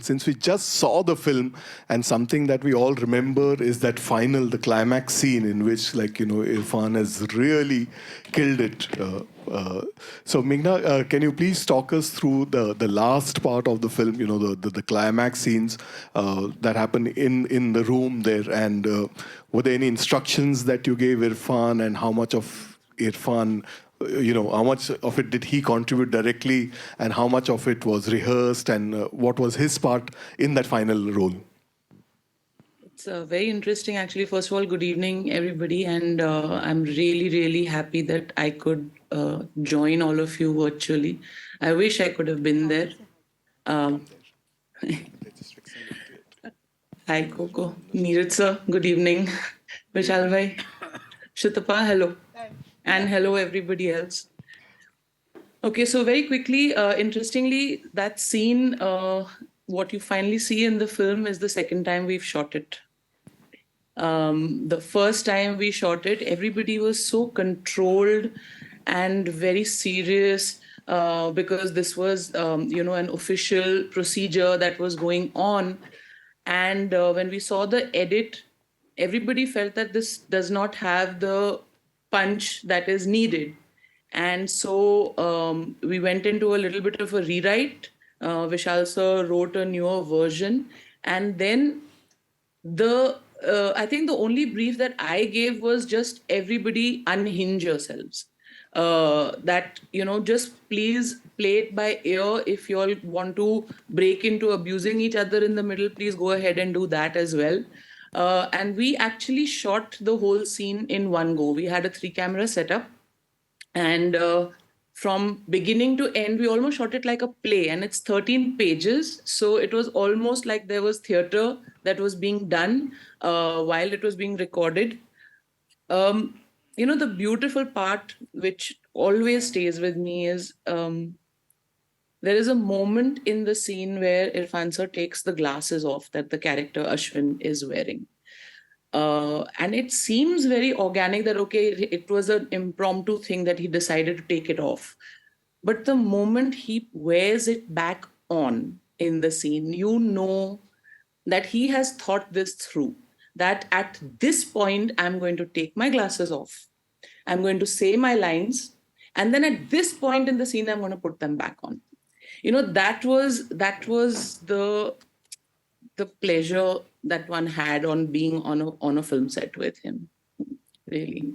since we just saw the film, and something that we all remember is that final, the climax scene in which, like, Irrfan has really killed it. So Meghna, can you please talk us through the last part of the film, the climax scenes that happen in the room there, and were there any instructions that you gave Irrfan, and how much of Irrfan, how much of it did he contribute directly, and how much of it was rehearsed, and what was his part in that final role? It's very interesting, actually. First of all, good evening, everybody. And I'm really, really happy that I could join all of you virtually. I wish I could have been there. Hi, Coco. Neeraj sir, good evening. Vishal bhai. Shutapa, hello. And hello, everybody else. Okay, so very quickly, interestingly, that scene, what you finally see in the film is the second time we've shot it. The first time we shot it, everybody was so controlled and very serious because this was, an official procedure that was going on. And when we saw the edit, everybody felt that this does not have the punch that is needed. And so we went into a little bit of a rewrite. Vishal sir wrote a newer version. And then I think the only brief that I gave was just everybody unhinge yourselves. That, just please play it by ear. If you all want to break into abusing each other in the middle, please go ahead and do that as well. And we actually shot the whole scene in one go. We had a 3-camera setup. And from beginning to end, we almost shot it like a play, and it's 13 pages. So it was almost like there was theater that was being done while it was being recorded. The beautiful part, which always stays with me, is there is a moment in the scene where Irrfan sir takes the glasses off that the character Ashwin is wearing. And it seems very organic that, okay, it was an impromptu thing that he decided to take it off. But the moment he wears it back on in the scene, you know that he has thought this through, that at this point, I'm going to take my glasses off. I'm going to say my lines. And then at this point in the scene, I'm going to put them back on. That was the pleasure that one had on being on a film set with him, really.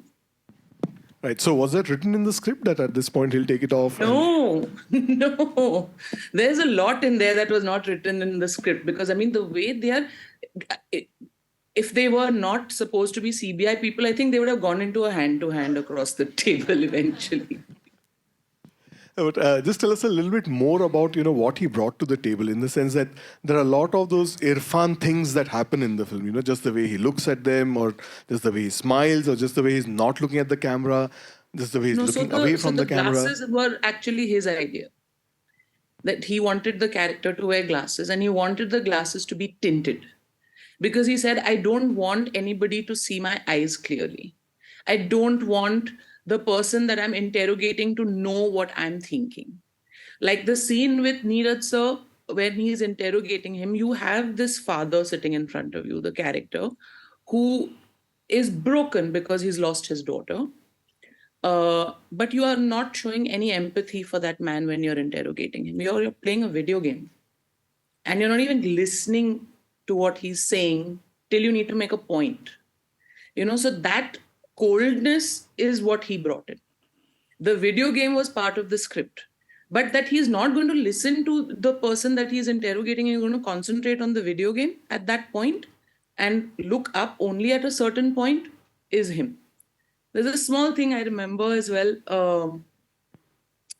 Right. So was that written in the script that at this point he'll take it off? No. There's a lot in there that was not written in the script, because, the way they are, if they were not supposed to be CBI people, I think they would have gone into a hand-to-hand across the table eventually. But just tell us a little bit more about what he brought to the table, in the sense that there are a lot of those Irrfan things that happen in the film. Just the way he looks at them, or just the way he smiles, or just the way he's not looking at the camera, just the way he's looking away from the camera. The glasses were actually his idea. That he wanted the character to wear glasses, and he wanted the glasses to be tinted, because he said, I don't want anybody to see my eyes clearly. I don't want the person that I'm interrogating to know what I'm thinking. Like the scene with Neeraj sir, when he's interrogating him, you have this father sitting in front of you, the character, who is broken because he's lost his daughter. But you are not showing any empathy for that man when you're interrogating him. You're playing a video game. And you're not even listening to what he's saying till you need to make a point. So that coldness is what he brought in. The video game was part of the script, but that he's not going to listen to the person that he's interrogating, and he's going to concentrate on the video game at that point and look up only at a certain point is him. There's a small thing I remember as well.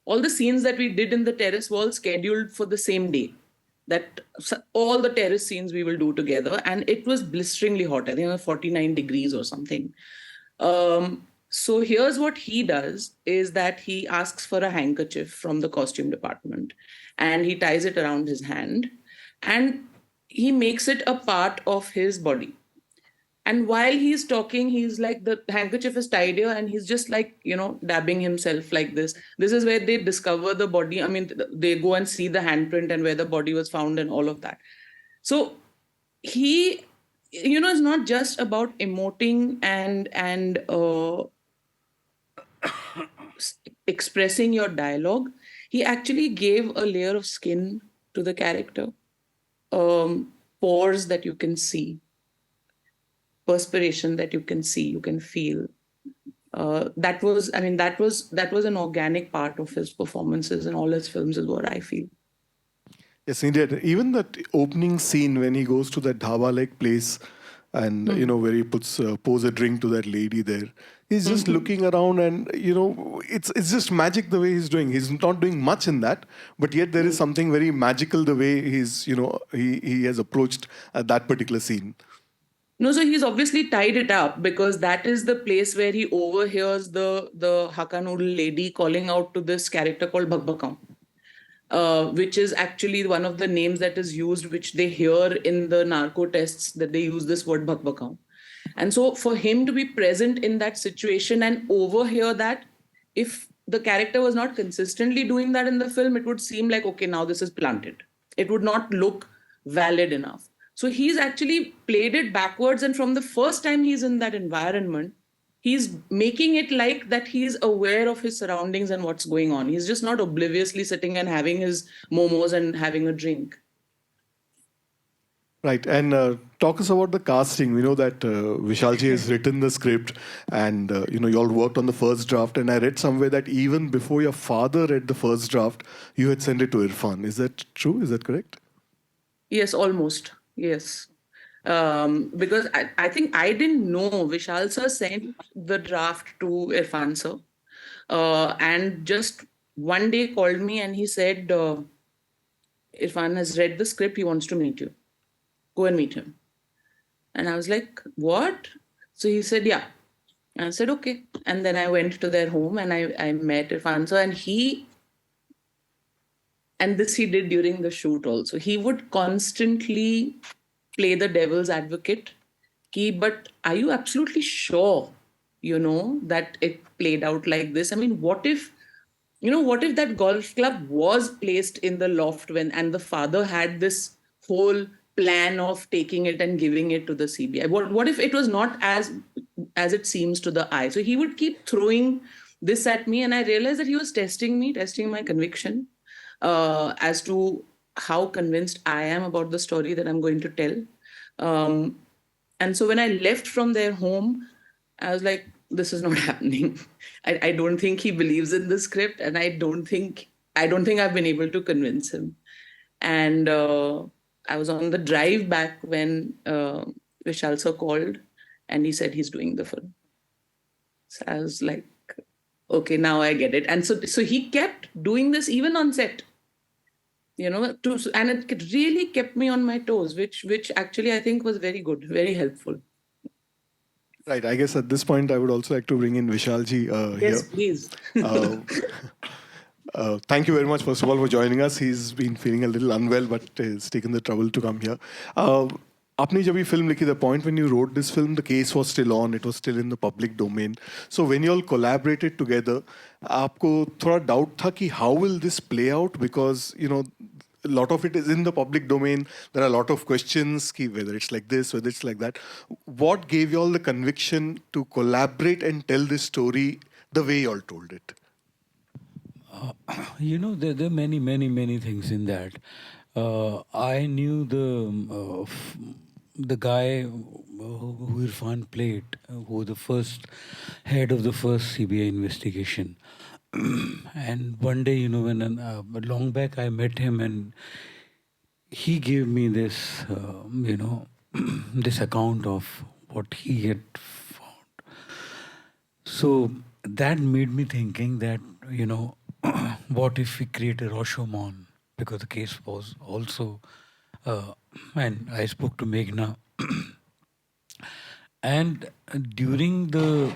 All the scenes that we did in the terrace wall scheduled for the same day. That all the terrace scenes we will do together, and it was blisteringly hot. I think it was 49 degrees or something. So here's what he does, is that he asks for a handkerchief from the costume department, and he ties it around his hand, and he makes it a part of his body. And while he's talking, he's like, the handkerchief is tied here, and he's just like, dabbing himself like this. This is where they discover the body. They go and see the handprint and where the body was found and all of that. So he, is not just about emoting and expressing your dialogue. He actually gave a layer of skin to the character, pores that you can see, perspiration that you can see, you can feel. That was an organic part of his performances in all his films, is what I feel. Yes, indeed. Even that opening scene when he goes to that dhaba-like place, and where he puts pours a drink to that lady there. He's just looking around, and it's just magic the way he's doing. He's not doing much in that, but yet there is something very magical the way he has approached that particular scene. No, so he's obviously tied it up, because that is the place where he overhears the Hakka noodle lady calling out to this character called Bhakbhakam, which is actually one of the names that is used, which they hear in the narco tests, that they use this word Bhakbhakam. And so for him to be present in that situation and overhear that, if the character was not consistently doing that in the film, it would seem like, okay, now this is planted. It would not look valid enough. So he's actually played it backwards. And from the first time he's in that environment, he's making it like that he's aware of his surroundings and what's going on. He's just not obliviously sitting and having his momos and having a drink. Right, and talk us about the casting. We know that Vishalji has written the script, and you all worked on the first draft. And I read somewhere that even before your father read the first draft, you had sent it to Irrfan. Is that true? Is that correct? Yes, almost. Yes. Because I think I didn't know Vishal sir sent the draft to Irrfan sir. And just one day called me and he said, Irrfan has read the script, he wants to meet you. Go and meet him. And I was like, what? So he said, yeah. And I said, okay. And then I went to their home and I met Irrfan sir, and this he did during the shoot also. He would constantly play the devil's advocate. But are you absolutely sure, that it played out like this? I mean, what if that golf club was placed in the loft and the father had this whole plan of taking it and giving it to the CBI? What if it was not as it seems to the eye? So he would keep throwing this at me, and I realized that he was testing my conviction, as to how convinced I am about the story that I'm going to tell. And so when I left from their home, I was like, this is not happening. I don't think he believes in the script, and I don't think I've been able to convince him. And I was on the drive back when Vishal sir called, and he said he's doing the film. So I was like, okay, now I get it. And so he kept doing this even on set, and it really kept me on my toes, which actually I think was very good, very helpful. Right. I guess at this point, I would also like to bring in Vishalji Yes, here. please. Thank you very much, first of all, for joining us. He's been feeling a little unwell, but has taken the trouble to come here. आपने जब ये film लिखी, the point when you wrote this film, the case was still on, it was still in the public domain. So when you all collaborated together, आपको थोड़ा doubt था कि how will this play out? Because, a lot of it is in the public domain. There are a lot of questions, whether it's like this, whether it's like that. What gave you all the conviction to collaborate and tell this story the way you all told it? There are many things in that. I knew the guy who Irrfan played, who was the first head of the first CBI investigation. And one day, when long back I met him, and he gave me this, this account of what he had found. So that made me thinking that, what if we create a Rashomon? Because the case was also, and I spoke to Meghna. And during the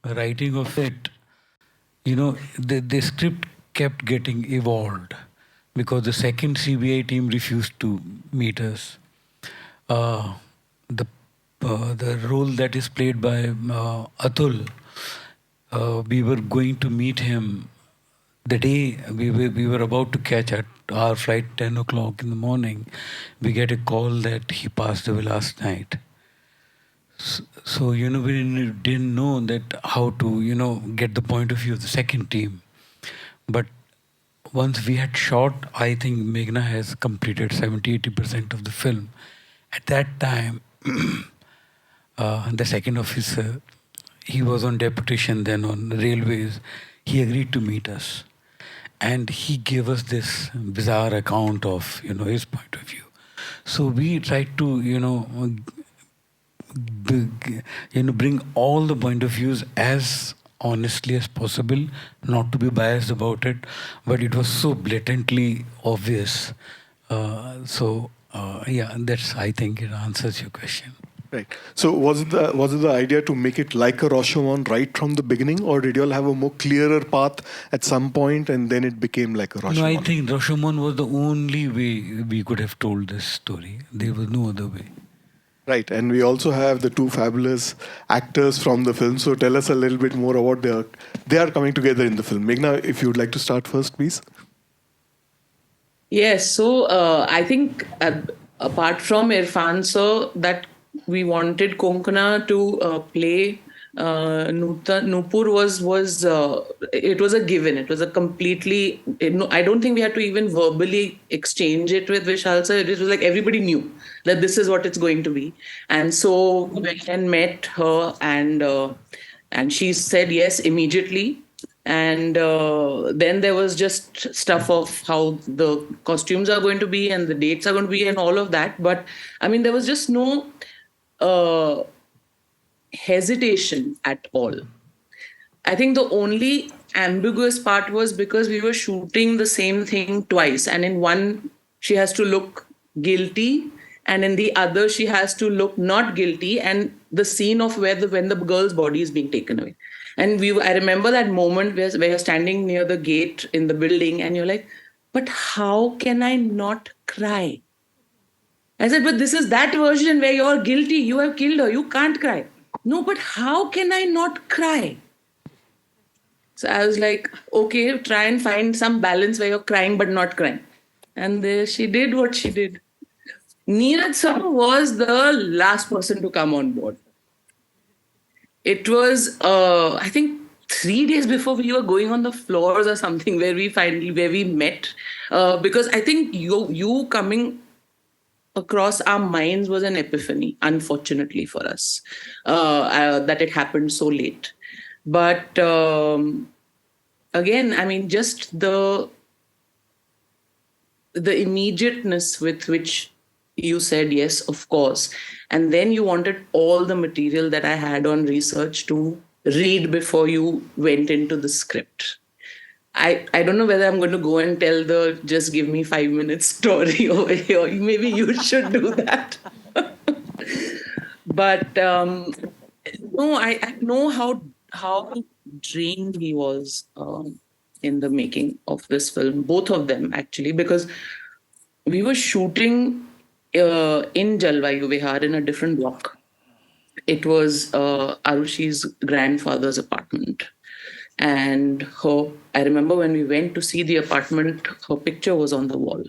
writing of it, the script kept getting evolved because the second CBI team refused to meet us. The role that is played by Atul, we were going to meet him the day we were about to catch our flight 10 o'clock in the morning, we get a call that he passed away last night. So, we didn't know that how to, get the point of view of the second team. But once we had shot, I think Meghna has completed 70-80% of the film. At that time, the second officer, he was on deputation then on railways. He agreed to meet us. And he gave us this bizarre account of, his point of view. So we tried to, bring all the point of views as honestly as possible, not to be biased about it, but it was so blatantly obvious. That's, I think it answers your question. Right. So was it the idea to make it like a Rashomon right from the beginning, or did you all have a more clearer path at some point and then it became like a Rashomon? No, I think Rashomon was the only way we could have told this story. There was no other way. Right, and we also have the two fabulous actors from the film. So tell us a little bit more about they are coming together in the film. Meghna, if you would like to start first, please. Yes, so I think apart from Irrfan sir, that we wanted Konkana to play Nupur was it was a given. It was a completely. I don't think we had to even verbally exchange it with Vishal sir. It was like everybody knew that this is what it's going to be, and so we went and met her, and she said yes immediately. And then there was just stuff of how the costumes are going to be and the dates are going to be and all of that. But I mean, there was just no hesitation at all. I think the only ambiguous part was because we were shooting the same thing twice. And in one, she has to look guilty. And in the other, she has to look not guilty. And the scene of when the girl's body is being taken away. And I remember that moment where you're standing near the gate in the building and you're like, but how can I not cry? I said, but this is that version where you're guilty. You have killed her. You can't cry. No, but how can I not cry? So I was like, okay, try and find some balance where you're crying but not crying. And she did what she did. Neeraj sir was the last person to come on board. It was, I think, 3 days before we were going on the floors or something where we met. Because I think you coming across our minds was an epiphany, unfortunately for us, that it happened so late. But again, I mean, just the immediateness with which you said yes, of course. And then you wanted all the material that I had on research to read before you went into the script. I don't know whether I'm going to go and tell the just give me 5 minutes story over here. Maybe you should do that. But no, I know how drained he was in the making of this film, both of them actually, because we were shooting in Jalvayu Vihar in a different block. It was Arushi's grandfather's apartment. And I remember when we went to see the apartment, her picture was on the wall.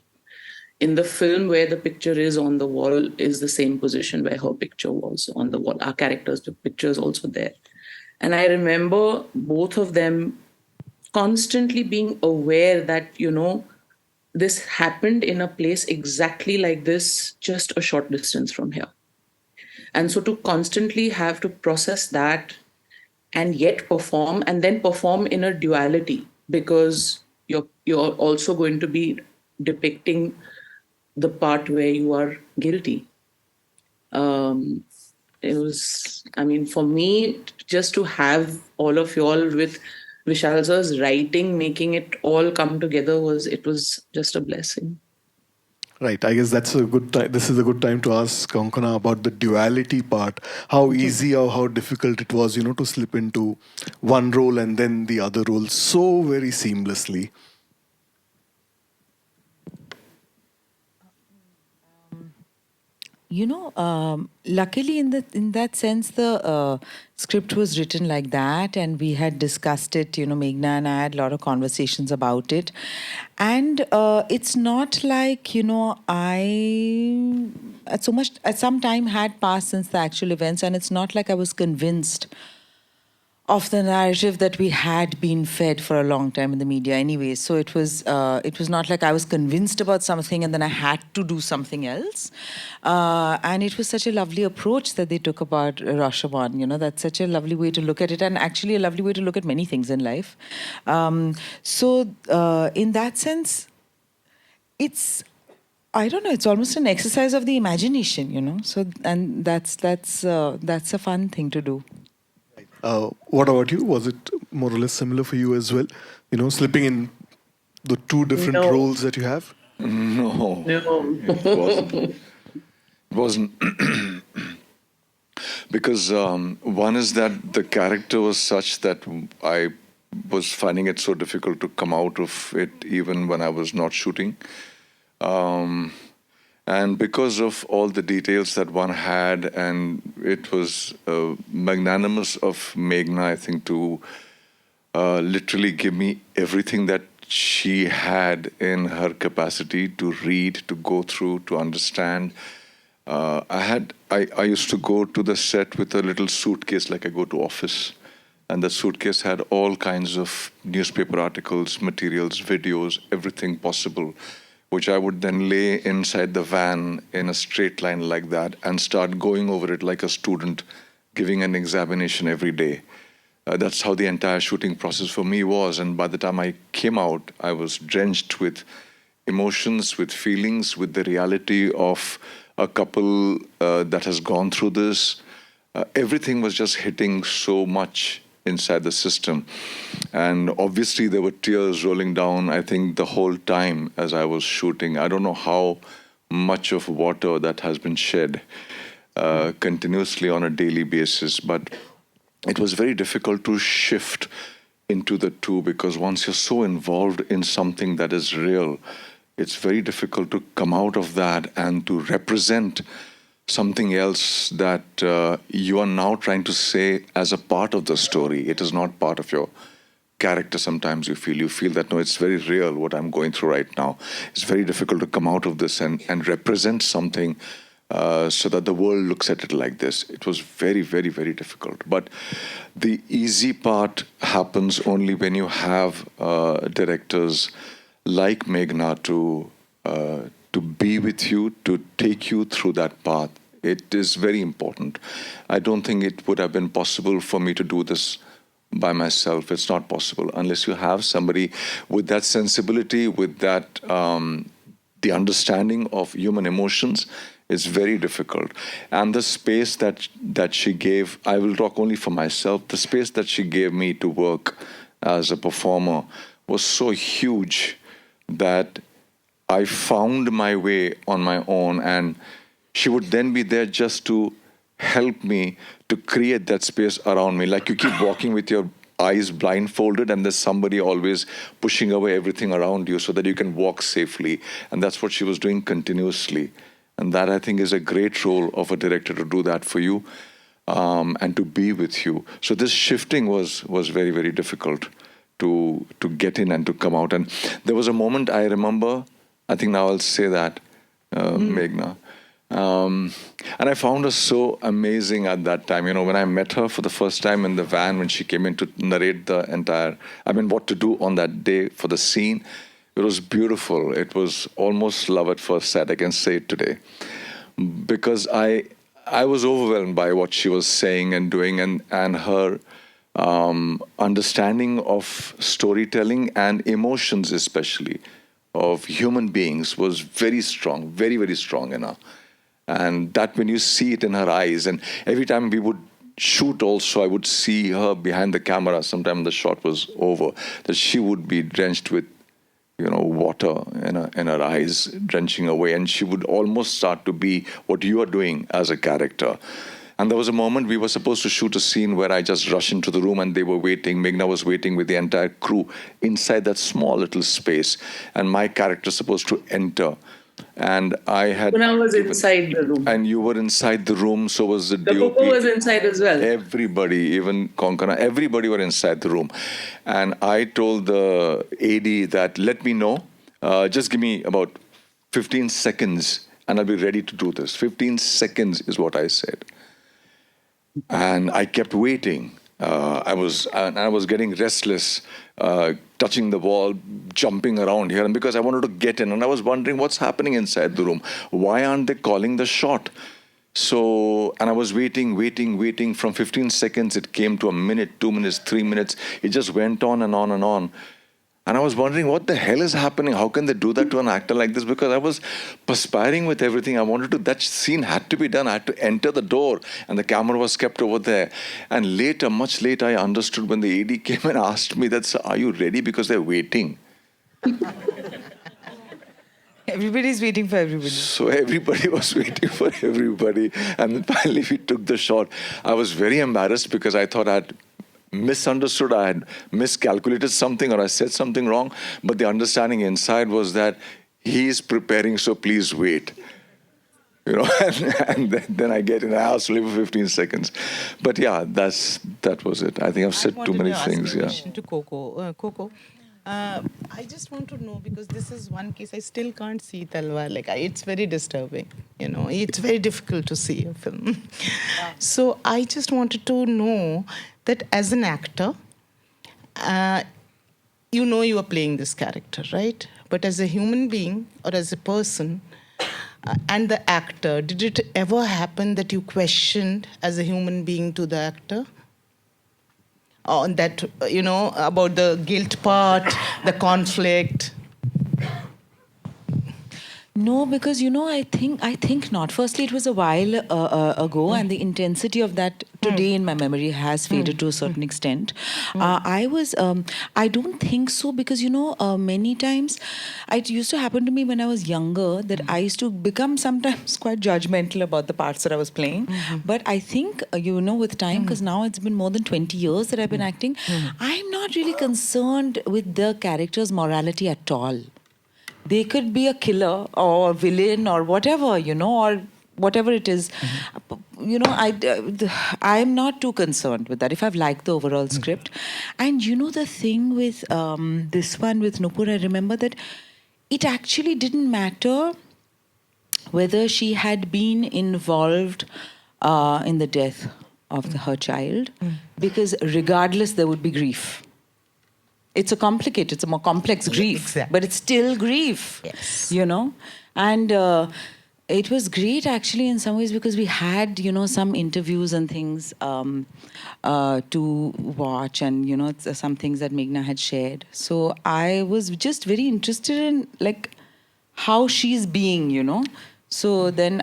In the film, where the picture is on the wall is the same position where her picture was on the wall. Our character's picture is also there. And I remember both of them constantly being aware that, this happened in a place exactly like this, just a short distance from here. And so to constantly have to process that and yet perform, and then perform in a duality, because you're also going to be depicting the part where you are guilty. It was, I mean, for me, just to have all of y'all with Vishal sir's writing, making it all come together was just a blessing. Right. I guess that's a good time. This is a good time to ask Konkana about the duality part. How easy or how difficult it was, to slip into one role and then the other role so very seamlessly. Luckily in that sense, the script was written like that, and we had discussed it. Meghna and I had a lot of conversations about it, and it's not like I at some time had passed since the actual events, and it's not like I was convinced of the narrative that we had been fed for a long time in the media anyway. So it was not like I was convinced about something and then I had to do something else. And it was such a lovely approach that they took about Rashomon. That's such a lovely way to look at it, and actually a lovely way to look at many things in life. So in that sense, it's, I don't know, it's almost an exercise of the imagination. So, and that's a fun thing to do. What about you? Was it more or less similar for you as well? Slipping in the two different No. roles that you have? No, No. it wasn't. It wasn't because one is that the character was such that I was finding it so difficult to come out of it even when I was not shooting. And because of all the details that one had, and it was magnanimous of Meghna, I think, to literally give me everything that she had in her capacity to read, to go through, to understand. I used to go to the set with a little suitcase like I go to office. And the suitcase had all kinds of newspaper articles, materials, videos, everything possible, which I would then lay inside the van in a straight line like that and start going over it like a student giving an examination every day. That's how the entire shooting process for me was. And by the time I came out, I was drenched with emotions, with feelings, with the reality of a couple that has gone through this. Everything was just hitting so much inside the system. And obviously there were tears rolling down, I think, the whole time as I was shooting. I don't know how much of water that has been shed continuously on a daily basis, but it was very difficult to shift into the two, because once you're so involved in something that is real, it's very difficult to come out of that and to represent something else that you are now trying to say as a part of the story. It is not part of your character. Sometimes you feel that, no, it's very real what I'm going through right now. It's very difficult to come out of this and represent something so that the world looks at it like this. It was very, very, very difficult. But the easy part happens only when you have directors like Meghna to be with you, to take you through that path. It is very important. I don't think it would have been possible for me to do this by myself. It's not possible unless you have somebody with that sensibility, with that the understanding of human emotions. Is very difficult. And the space that she gave, I will talk only for myself, the space that she gave me to work as a performer was so huge that I found my way on my own, and she would then be there just to help me to create that space around me. Like you keep walking with your eyes blindfolded and there's somebody always pushing away everything around you so that you can walk safely. And that's what she was doing continuously. And that, I think, is a great role of a director, to do that for you and to be with you. So this shifting was very, very difficult to get in and to come out. And there was a moment I remember, I think now I'll say that, Meghna. And I found her so amazing at that time. When I met her for the first time in the van, when she came in to narrate the entire, what to do on that day for the scene, it was beautiful. It was almost love at first sight, I can say it today. Because I was overwhelmed by what she was saying and doing, and her understanding of storytelling and emotions, especially of human beings, was very strong, very, very strong in her. And that when you see it in her eyes, and every time we would shoot also, I would see her behind the camera, sometime the shot was over, that she would be drenched with water in her eyes, drenching away, and she would almost start to be what you are doing as a character. And there was a moment we were supposed to shoot a scene where I just rushed into the room and they were waiting. Meghna was waiting with the entire crew inside that small little space, and my character supposed to enter. And I had When I was given- inside the room. and you were inside the room, so was the The DOP. Coco was inside as well. Everybody, even Konkana, everybody were inside the room. And I told the AD that, let me know, just give me about 15 seconds and I'll be ready to do this. 15 seconds is what I said. And I kept waiting. I was getting restless, touching the wall, jumping around here, and because I wanted to get in, and I was wondering what's happening inside the room. Why aren't they calling the shot? So, and I was waiting. From 15 seconds, it came to a minute, 2 minutes, 3 minutes. It just went on and on and on. And I was wondering, what the hell is happening? How can they do that to an actor like this? Because I was perspiring with everything. I wanted to, that scene had to be done. I had to enter the door, and the camera was kept over there. And later, much later, I understood when the AD came and asked me that, "Sir, are you ready?" Because they're waiting. Everybody's waiting for everybody. So everybody was waiting for everybody. And then finally we took the shot. I was very embarrassed because I thought I'd misunderstood, I had miscalculated something, or I said something wrong. But the understanding inside was that he's preparing, so please wait. You know, and then I get in the house only for 15 seconds. But yeah, that was it. I think I've said too many things. I Yeah. question to Coco. Coco, I just want to know, because this is one case I still can't see Talwar. Like, it's very disturbing. You know, it's very difficult to see a film. So I just wanted to know that as an actor, you know you are playing this character, right? But as a human being or as a person, and the actor, did it ever happen that you questioned as a human being to the actor? On that, you know, about the guilt part, the conflict? No, because I think not. Firstly, it was a while ago, and the intensity of that today in my memory has faded to a certain extent. I don't think so, because many times it used to happen to me when I was younger that I used to become sometimes quite judgmental about the parts that I was playing. But I think with time, because now it's been more than 20 years that I've been acting, I'm not really concerned with the character's morality at all. They could be a killer or a villain or whatever, or whatever it is. I'm not too concerned with that if I've liked the overall script. And the thing with this one with Nupur, I remember that it actually didn't matter whether she had been involved in the death of her child, because regardless there would be grief. It's it's a more complex grief, exactly. but it's still grief, Yes. And it was great actually in some ways, because we had, some interviews and things to watch, and, some things that Meghna had shared. So I was just very interested in how she's being, So then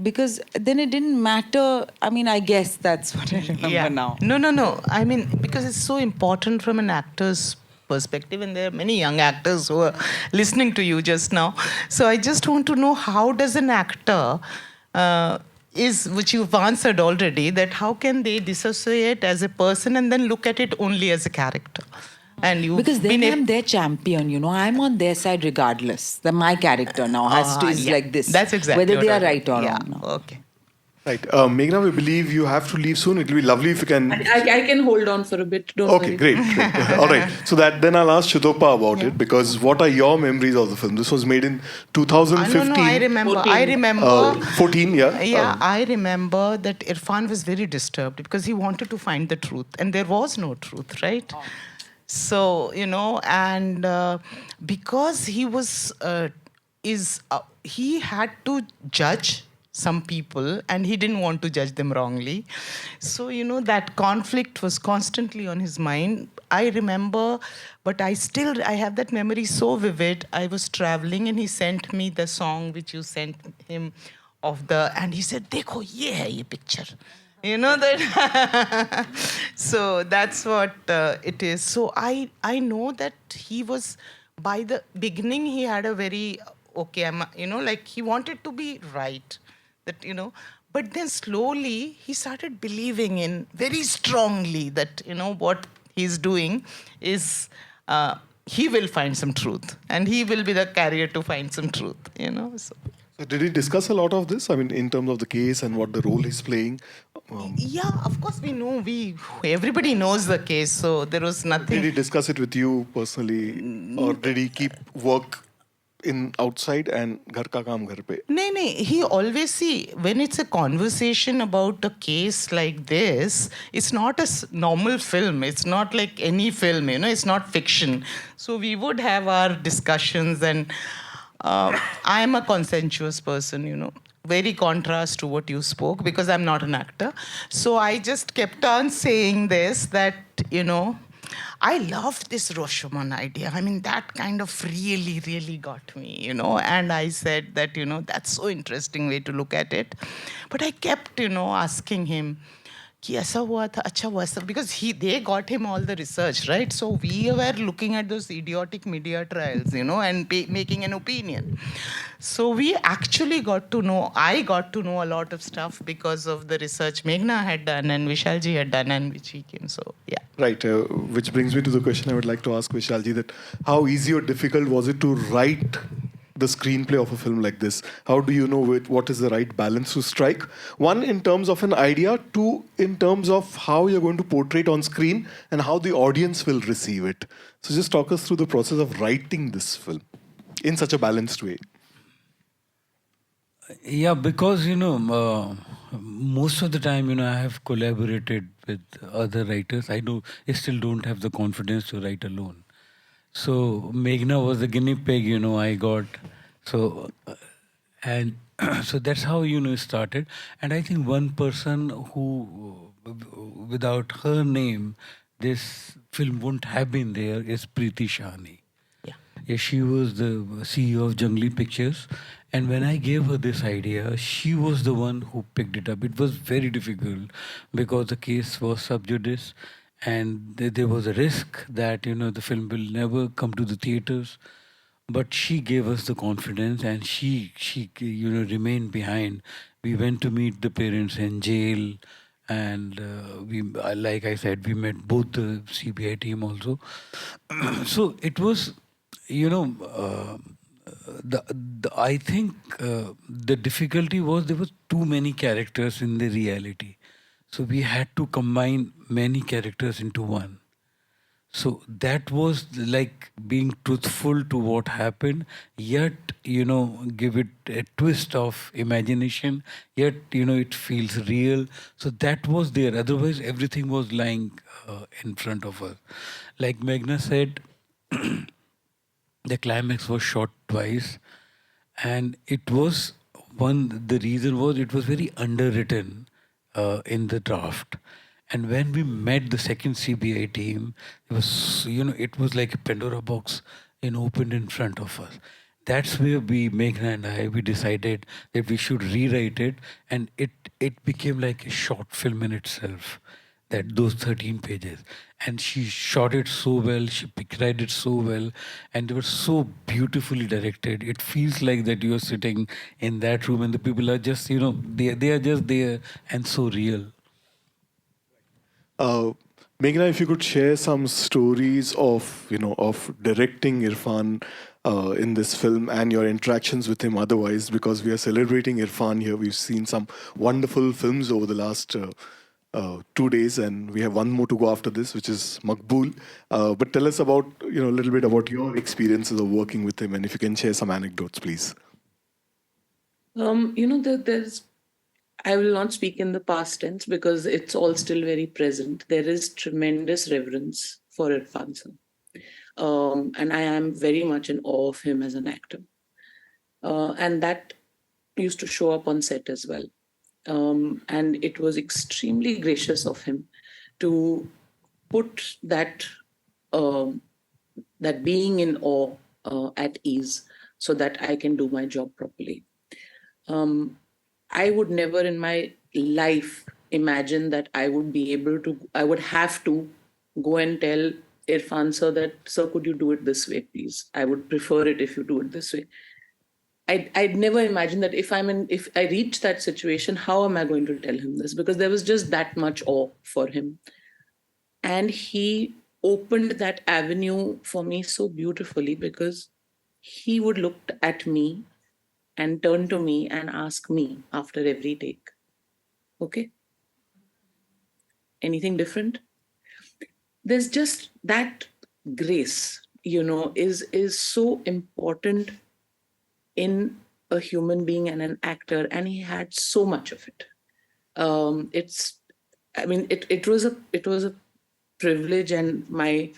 because then it didn't matter. I mean, I guess that's what I remember now. No. I mean, because it's so important from an actor's perspective, and there are many young actors who are listening to you just now. So I just want to know, how does an actor, which you've answered already, that how can they dissociate as a person and then look at it only as a character? And you Because then I'm their champion, I'm on their side regardless. My character now has to is like this. That's exactly whether they what are I- right or yeah. wrong. No. Okay. Right. Meghna, we believe you have to leave soon. It will be lovely if you can. I can hold on for a bit. Don't Okay, worry. great. All right. So then I'll ask Shitopa about it, because what are your memories of the film? This was made in 2015. No, I remember. 14. I remember. 14, yeah. Yeah, I remember that Irrfan was very disturbed because he wanted to find the truth, and there was no truth, right? So, and because he was, he had to judge some people, and he didn't want to judge them wrongly. So, that conflict was constantly on his mind. I remember, but I have that memory so vivid. I was traveling, and he sent me the song which you sent him and he said, "Dekho, ye hai ye picture." You know that? So that's what it is. So I know that he was, by the beginning, he had a very, he wanted to be right. But then slowly he started believing in very strongly that, what he's doing is he will find some truth, and he will be the carrier to find some truth, So. So did he discuss a lot of this? I mean, in terms of the case and what the role he's playing? Yeah, of course we know. Everybody knows the case, so there was nothing. Did he discuss it with you personally, or did he keep work in outside and ghar ka kaam ghar pe? No. He always when it's a conversation about a case like this, it's not a normal film. It's not like any film, It's not fiction. So we would have our discussions, and I am a consensuous person, Very contrast to what you spoke, because I'm not an actor. So I just kept on saying this, that, I loved this Rashomon idea. I mean, that kind of really, really got me, And I said that, that's so interesting way to look at it. But I kept, asking him, कि ऐसा हुआ था, अच्छा हुआ था, because they got him all the research, right? So we were looking at those idiotic media trials, and making an opinion. So we actually I got to know a lot of stuff because of the research Meghna had done and Vishalji had done, and which he came. So yeah. Right, which brings me to the question I would like to ask Vishalji, that how easy or difficult was it to write the screenplay of a film like this? How do you know what is the right balance to strike? One, in terms of an idea. Two, in terms of how you're going to portray it on screen and how the audience will receive it. So just talk us through the process of writing this film in such a balanced way. Yeah, because, most of the time, I have collaborated with other writers. I still don't have the confidence to write alone. So Meghna was the guinea pig, I got. So, and so that's how, it started. And I think one person who, without her name, this film wouldn't have been there is Preeti Shahani. Yeah, she was the CEO of Jungli Pictures. And when I gave her this idea, she was the one who picked it up. It was very difficult because the case was sub judice. And there was a risk that, the film will never come to the theaters. But she gave us the confidence, and she remained behind. We went to meet the parents in jail. And like I said, we met both the CBI team also. So it was, I think the difficulty was there was too many characters in the reality. So we had to combine many characters into one. So that was like being truthful to what happened, yet, give it a twist of imagination, yet, it feels real. So that was there. Otherwise, everything was lying in front of us. Like Meghna said, the climax was shot twice, and it was the reason was it was very underwritten in the draft. And when we met the second CBI team, it was, it was like a Pandora box, opened in front of us. That's where Meghna and I, we decided that we should rewrite it, and it became like a short film in itself. Those 13 pages, and she shot it so well, she pictured it so well, and they were so beautifully directed. It feels like that you are sitting in that room, and the people are just, they are just there and so real. Meghna, if you could share some stories of directing Irrfan in this film and your interactions with him otherwise, because we are celebrating Irrfan here. We've seen some wonderful films over the last 2 days, and we have one more to go after this, which is Maqbool. But tell us about, a little bit about your experiences of working with him, and if you can share some anecdotes, please. There's, I will not speak in the past tense because it's all still very present. There is tremendous reverence for Irrfan sir. And I am very much in awe of him as an actor. And that used to show up on set as well. And it was extremely gracious of him to put that being in awe at ease so that I can do my job properly. I would never in my life imagine that I would have to go and tell Irrfan sir that, sir, could you do it this way, please? I would prefer it if you do it this way. I'd never imagined that if I reach that situation, how am I going to tell him this? Because there was just that much awe for him. And he opened that avenue for me so beautifully, because he would look at me and turn to me and ask me after every take, okay, anything different? There's just that grace, is so important in a human being and an actor, and he had so much of it. It's I mean it was a privilege, and my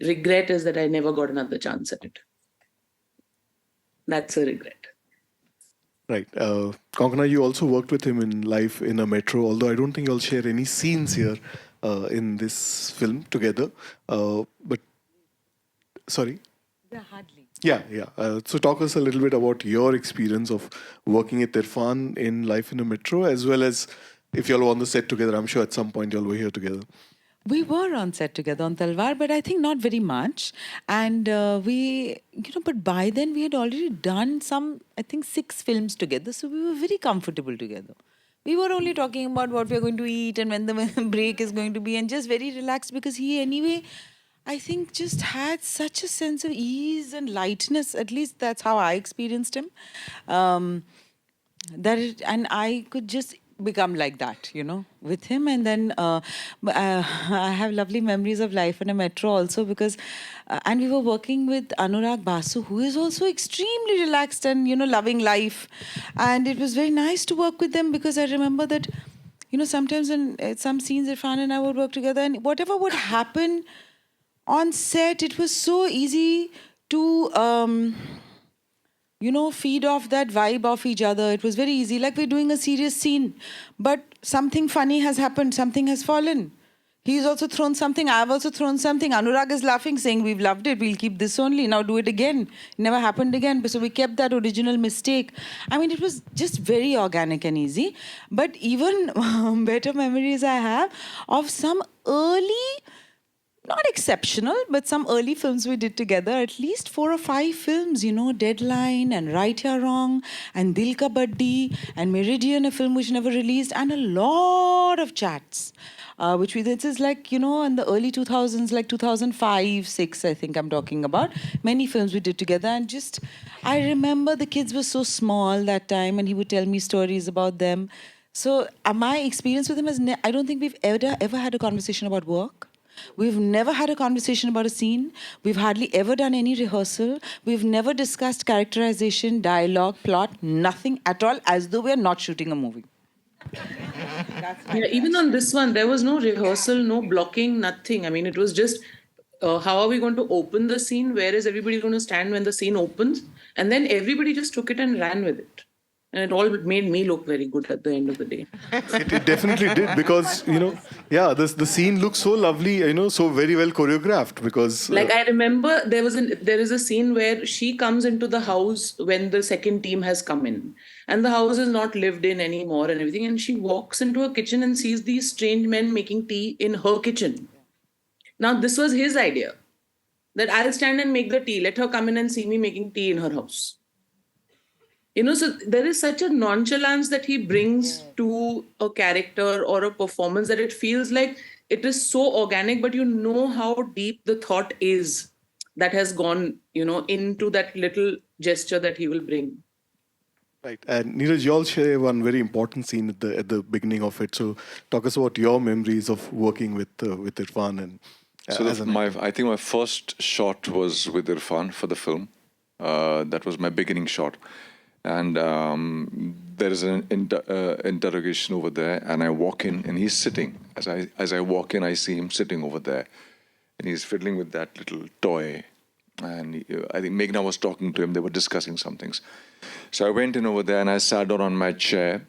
regret is that I never got another chance at it. That's a regret. Right. Konkana, you also worked with him in Life in a Metro, although I don't think you'll share any scenes here in this film together. But, sorry? Yeah, hardly. Yeah. So talk us a little bit about your experience of working with Irrfan in Life in a Metro, as well as if y'all were on the set together. I'm sure at some point y'all were here together. We were on set together on Talwar, but I think not very much. And but by then we had already done some, I think 6 films together. So we were very comfortable together. We were only talking about what we are going to eat and when the break is going to be, and just very relaxed, because he anyway, I think, just had such a sense of ease and lightness. At least that's how I experienced him. And I could just become like that, with him. And then I have lovely memories of Life in a Metro also, because and we were working with Anurag Basu, who is also extremely relaxed and loving life, and it was very nice to work with them, because I remember that sometimes in some scenes Irfan and I would work together, and whatever would happen on set, it was so easy to feed off that vibe of each other. It was very easy. Like we're doing a serious scene, but something funny has happened, something has fallen. He's also thrown something, I've also thrown something. Anurag is laughing, saying, we've loved it, we'll keep this only, now do it again. It never happened again. So we kept that original mistake. I mean, it was just very organic and easy. But even better memories I have of some early, not exceptional, but some early films we did together, at least 4 or 5 films, Deadline and Right or Wrong and Dil Ka Baddi and Meridian, a film which never released, and a lot of chats, which we did. This is like, in the early 2000s, like 2005, 6, I think I'm talking about. Many films we did together, and just, I remember the kids were so small that time, and he would tell me stories about them. So my experience with him is, I don't think we've ever had a conversation about work. We've never had a conversation about a scene. We've hardly ever done any rehearsal. We've never discussed characterization, dialogue, plot, nothing at all, as though we're not shooting a movie. Yeah, even on this one, there was no rehearsal, no blocking, nothing. I mean, it was just, how are we going to open the scene? Where is everybody going to stand when the scene opens? And then everybody just took it and ran with it. And it all made me look very good at the end of the day. It definitely did, because, the scene looks so lovely, so very well choreographed, because... Like I remember there is a scene where she comes into the house when the second team has come in, and the house is not lived in anymore and everything, and she walks into her kitchen and sees these strange men making tea in her kitchen. Now this was his idea, that I'll stand and make the tea, let her come in and see me making tea in her house. So there is such a nonchalance that he brings to a character or a performance, that it feels like it is so organic, but you know how deep the thought is that has gone, into that little gesture that he will bring. Right. And Neeraj, you all share one very important scene at the beginning of it. So talk us about your memories of working with Irrfan. And So I think my first shot was with Irrfan for the film. That was my beginning shot. And there is an interrogation over there, and I walk in, and he's sitting. As I walk in, I see him sitting over there, and he's fiddling with that little toy. And I think Meghna was talking to him. They were discussing some things. So I went in over there, and I sat down on my chair.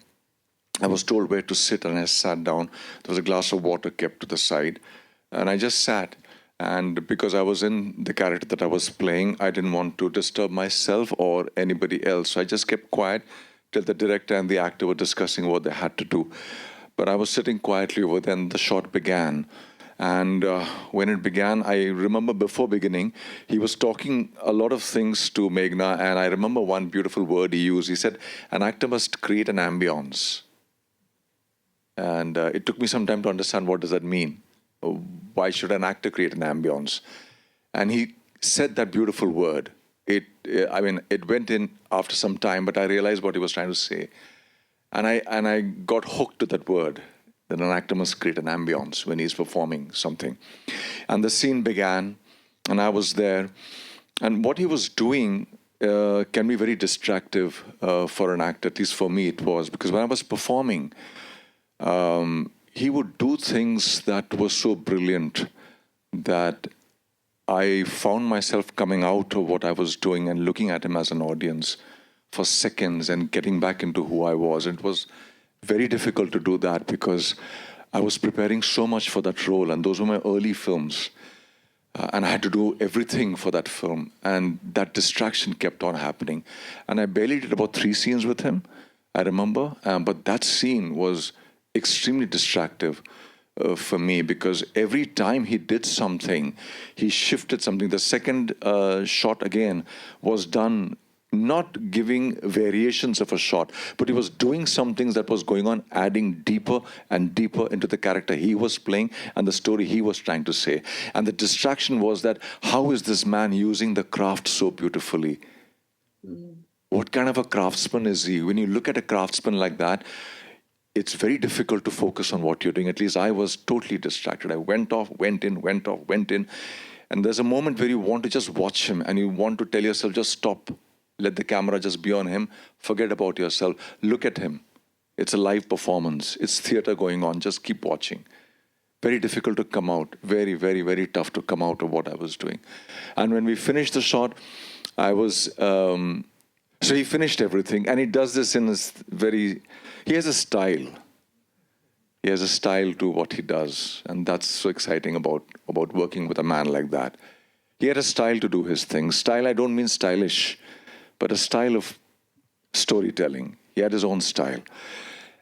I was told where to sit, and I sat down. There was a glass of water kept to the side, and I just sat. And because I was in the character that I was playing, I didn't want to disturb myself or anybody else. So I just kept quiet till the director and the actor were discussing what they had to do. But I was sitting quietly over there, and the shot began. And when it began, I remember before beginning, he was talking a lot of things to Meghna. And I remember one beautiful word he used. He said, an actor must create an ambience. And it took me some time to understand what does that mean. Why should an actor create an ambience? And he said that beautiful word. It went in after some time, but I realized what he was trying to say. And I got hooked to that word, that an actor must create an ambience when he's performing something. And the scene began, and I was there. And what he was doing can be very distractive for an actor, at least for me it was, because when I was performing, he would do things that were so brilliant that I found myself coming out of what I was doing and looking at him as an audience for seconds and getting back into who I was. It was very difficult to do that because I was preparing so much for that role, and those were my early films. And I had to do everything for that film, and that distraction kept on happening. And I barely did about 3 scenes with him, I remember, but that scene was extremely distractive for me, because every time he did something, he shifted something. The second shot again was done not giving variations of a shot, but he was doing something that was going on, adding deeper and deeper into the character he was playing and the story he was trying to say. And the distraction was that, how is this man using the craft so beautifully? What kind of a craftsman is he? When you look at a craftsman like that, it's very difficult to focus on what you're doing. At least I was totally distracted. I went off, went in, went off, went in. And there's a moment where you want to just watch him and you want to tell yourself, just stop. Let the camera just be on him. Forget about yourself. Look at him. It's a live performance. It's theater going on. Just keep watching. Very difficult to come out. Very, very, very tough to come out of what I was doing. And when we finished the shot, I was... so he finished everything. And he does this in his very... He has a style. He has a style to what he does. And that's so exciting about working with a man like that. He had a style to do his thing. Style, I don't mean stylish, but a style of storytelling. He had his own style.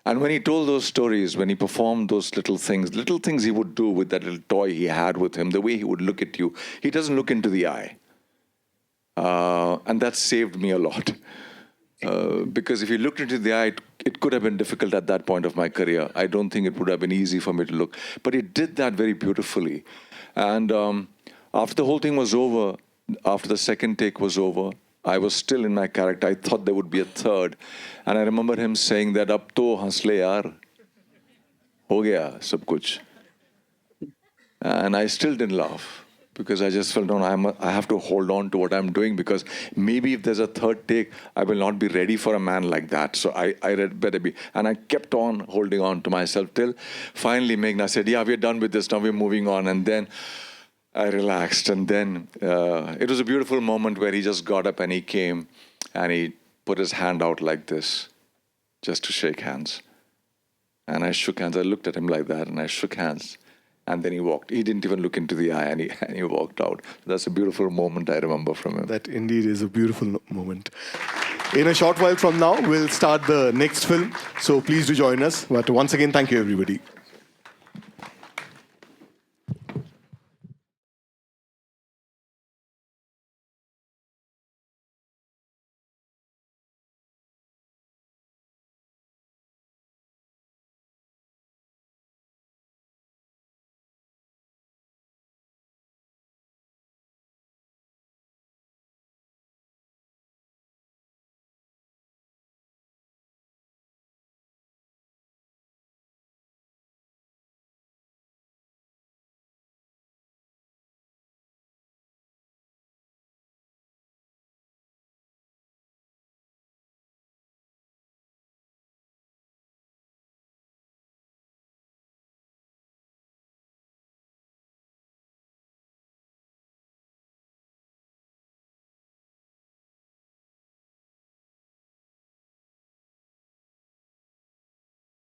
And when he told those stories, when he performed those little things he would do with that little toy he had with him, the way he would look at you, he doesn't look into the eye. And that saved me a lot. Because if he looked into the eye, it could have been difficult at that point of my career. I don't think it would have been easy for me to look. But he did that very beautifully. And after the whole thing was over, after the second take was over, I was still in my character. I thought there would be a third. And I remember him saying that, "Ab to hans le yaar. Ho gaya sab kuch." And I still didn't laugh because I just felt, no, I have to hold on to what I'm doing, because maybe if there's a third take, I will not be ready for a man like that. So I better be. And I kept on holding on to myself till finally Meghna said, "Yeah, we're done with this. Now we're moving on." And then I relaxed, and then it was a beautiful moment where he just got up and he came and he put his hand out like this, just to shake hands. And I shook hands. I looked at him like that, and I shook hands. And then he walked. He didn't even look into the eye, and he walked out. That's a beautiful moment I remember from him. That indeed is a beautiful moment. In a short while from now, we'll start the next film. So please do join us. But once again, thank you, everybody.